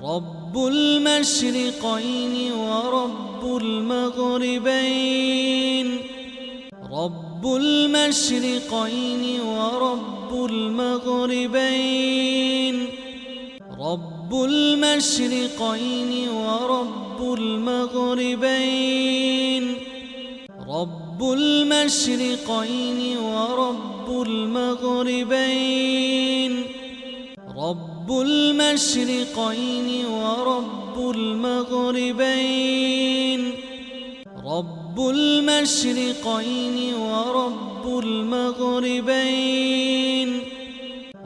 رب المشرقين ورب المغربين رب المشرقين ورب المغربين رب المشرقين ورب المغربين رب المشرقين ورب المغربين رب المشرقين ورب المغربين رب المشرقين ورب المغربين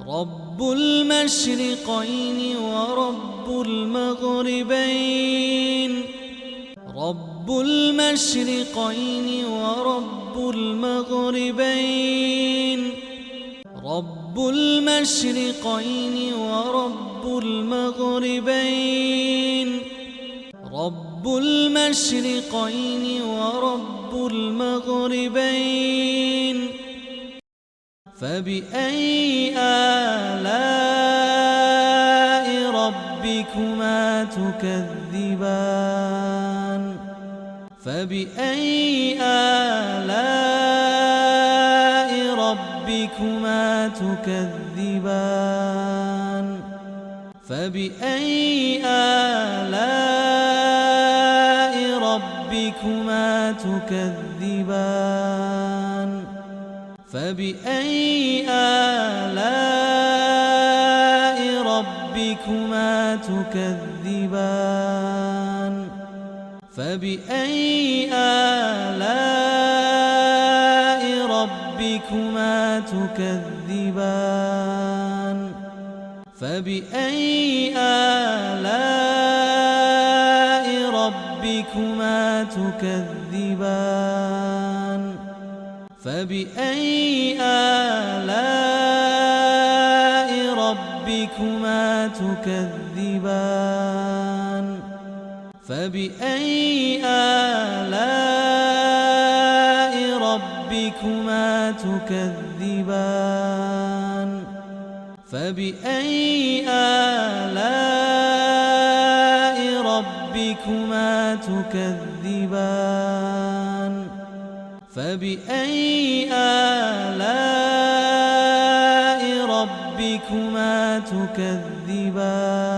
رب المشرقين ورب المغربين رب المشرقين ورب المغربين رب المشرقين ورب المغربين رب المشرقين ورب المغربين فبأي آلاء ربكما تكذبان فبأي آلاء ربكما تكذبان فبأي آلاء ربكما تكذبان فبأي آلاء ربكما تكذبان فبأي آلاء ربكما تكذبان فبأي آلاء ربكما تكذبان فبأي آلاء ربكما تكذبان فبأي آلاء ربكما تكذبان فبأي آلاء ربكما تكذبان فبأي آلاء ربكما تكذبان